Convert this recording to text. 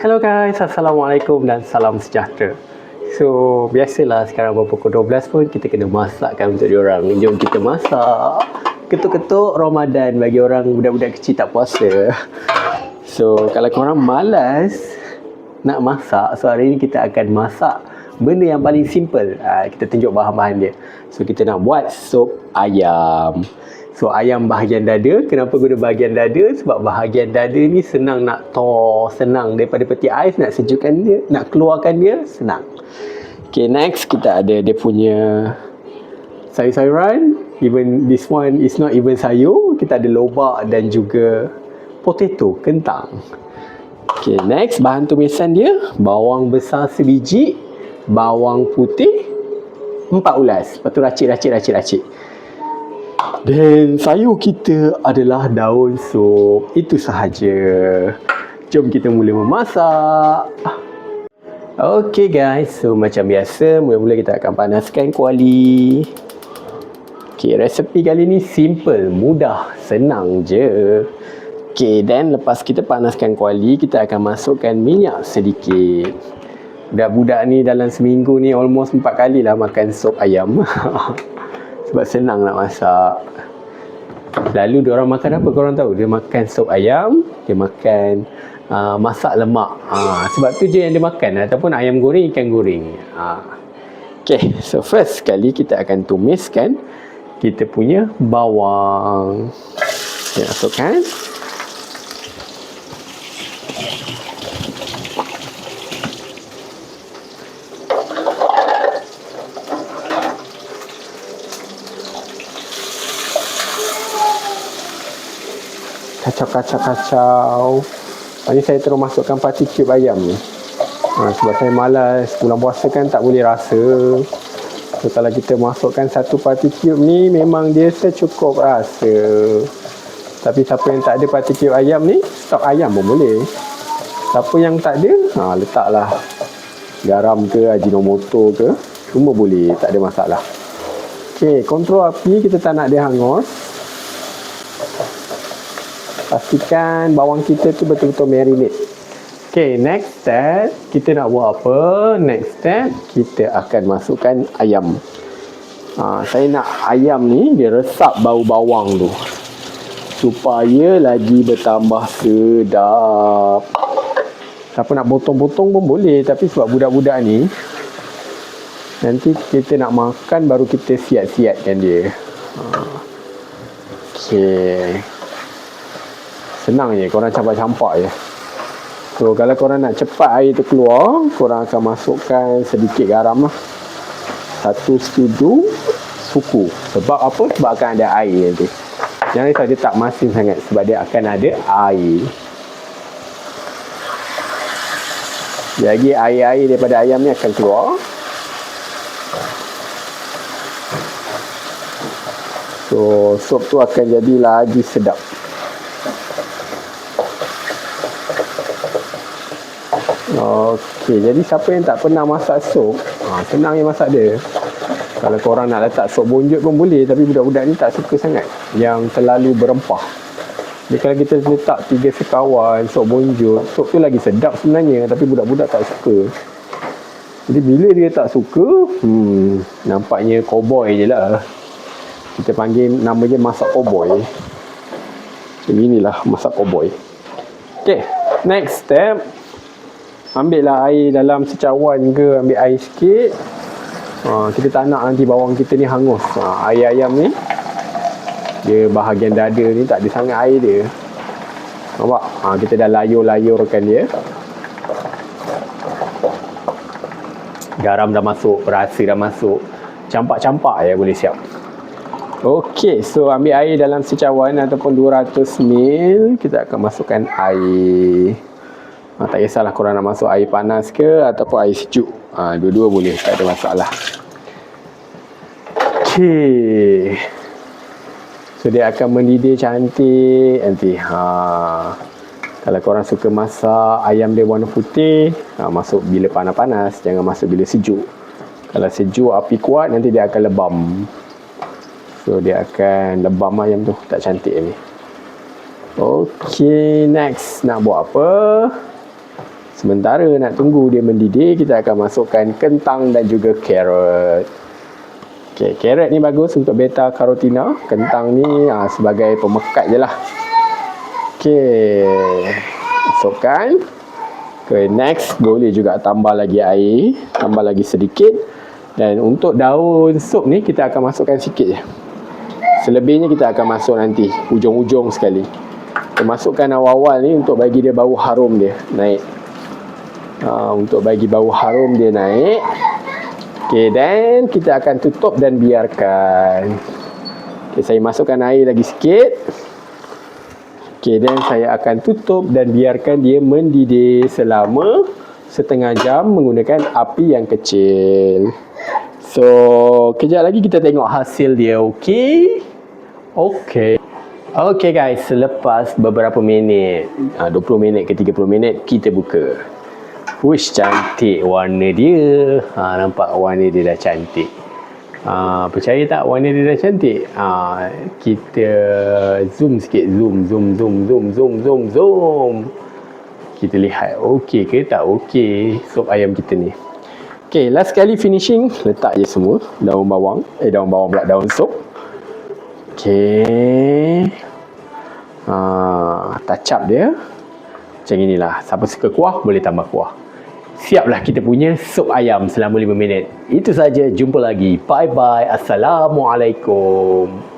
Hello guys, Assalamualaikum dan salam sejahtera. So, biasalah sekarang pukul 12 pun kita kena masakkan untuk diorang. Jom kita masak. Ketuk-ketuk Ramadan bagi orang budak-budak kecil tak puasa. So, kalau korang malas nak masak, so hari ni kita akan masak benda yang paling simple. Kita tunjuk bahan-bahan dia. So, kita nak buat sup ayam. So, ayam bahagian dada. Kenapa guna bahagian dada? Sebab bahagian dada ni senang nak senang daripada peti ais, nak sejukkan dia, nak keluarkan dia, senang. Okay, next kita ada dia punya sayur-sayuran. Even this one is not even sayur. Kita ada lobak dan juga potato, kentang. Okay, next bahan tumisan dia, bawang besar sebiji, bawang putih 4 ulas. Lepas tu racik. Dan sayur kita adalah daun sup. Itu sahaja. Jom kita mula memasak. Okay guys, so macam biasa, mula-mula kita akan panaskan kuali. Okay, resepi kali ni simple, mudah, senang je. Okay, dan lepas kita panaskan kuali, kita akan masukkan minyak sedikit. Budak-budak ni dalam seminggu ni almost 4 kali lah makan sup ayam. Sebab senang nak masak. Lalu diorang makan apa korang tahu? Dia makan sup ayam, dia makan masak lemak. Sebab tu je yang dia makan. Ataupun ayam goreng, ikan goreng. Okay, so first sekali kita akan tumiskan kita punya bawang. Kita masukkan. Kacau. Ini saya terus masukkan parti cube ayam ni. Sebab saya malas, bulan puasa kan tak boleh rasa. So kalau kita masukkan satu parti cube ni, memang dia secukup rasa. Tapi siapa yang tak ada parti cube ayam ni, stok ayam pun boleh. Siapa yang tak ada, letaklah garam ke, ajinomoto ke, semua boleh, tak ada masalah. Okay, kontrol api, kita tak nak dia hangus. Pastikan bawang kita tu betul-betul marinate. Okay, next step kita nak buat apa? Next step kita akan masukkan ayam. Saya nak ayam ni dia resap bau bawang tu, supaya lagi bertambah sedap. Siapa nak potong-potong pun boleh, tapi sebab budak-budak ni nanti kita nak makan baru kita siap-siapkan dia. Okay, senang je, korang campak-campak je. So, kalau korang nak cepat air tu keluar, korang akan masukkan sedikit garam lah. 1 sudu suku. Sebab apa? Sebab akan ada air nanti. Jangan risau dia tak masin sangat, sebab dia akan ada air. Jadi air-air daripada ayam ni akan keluar. So, sup tu akan jadi lagi sedap. Okey, jadi siapa yang tak pernah masak sup, senang je masak dia. Kalau korang nak letak sup bonjut pun boleh, tapi budak-budak ni tak suka sangat yang terlalu berempah. Jadi kalau kita letak 3 sekawan sup bonjut, sup tu lagi sedap sebenarnya, tapi budak-budak tak suka. Jadi bila dia tak suka, nampaknya cowboy je lah. Kita panggil nama dia masak cowboy. Jadi inilah masak cowboy. Okay, next step, ambil lah air dalam secawan ke, ambil air sikit. Kita tak nak nanti bawang kita ni hangus. Air ayam ni, dia bahagian dada ni tak ada sangat air dia. Nampak? Kita dah layur-layurkan dia. Garam dah masuk, rasa dah masuk. Campak-campak je boleh siap. Okey, so ambil air dalam secawan ataupun 200 ml. Kita akan masukkan air. Tak kisahlah korang nak masuk air panas ke ataupun air sejuk. Dua-dua boleh, tak ada masalah. Okay. So dia akan mendidih cantik nanti. Kalau korang suka masak ayam dia warna putih, masuk bila panas-panas, jangan masuk bila sejuk. Kalau sejuk api kuat, nanti dia akan lebam. So dia akan lebam ayam tu, tak cantik ni. Okay, next nak buat apa? So Sementara nak tunggu dia mendidih, kita akan masukkan kentang dan juga carrot. Okay, carrot ni bagus untuk beta karotina. Kentang ni sebagai pemekat je lah. Okay, masukkan. Okay, next boleh juga tambah lagi air, tambah lagi sedikit. Dan untuk daun sup ni kita akan masukkan sikit je. Selebihnya kita akan masuk nanti, ujung-ujung sekali. Kita masukkan awal-awal ni untuk bagi dia bau harum dia naik. Untuk bagi bau harum dia naik. Okay, dan kita akan tutup dan biarkan. Okay, saya masukkan air lagi sikit. Okay, dan saya akan tutup dan biarkan dia mendidih selama setengah jam menggunakan api yang kecil. So, kejap lagi kita tengok hasil dia, okey? Okey. Okey guys, selepas beberapa minit, 20 minit ke 30 minit, kita buka. Wush, cantik warna dia. Nampak warna dia dah cantik. Percaya tak warna dia dah cantik? Kita zoom sikit. Zoom. Kita lihat okey ke tak okey sup ayam kita ni. Okay, last kali finishing, letak je semua daun bawang pula, daun sup. Okay, touch up dia macam inilah. Siapa suka kuah boleh tambah kuah. Siaplah kita punya sup ayam selama 5 minit. Itu saja, jumpa lagi. Bye bye. Assalamualaikum.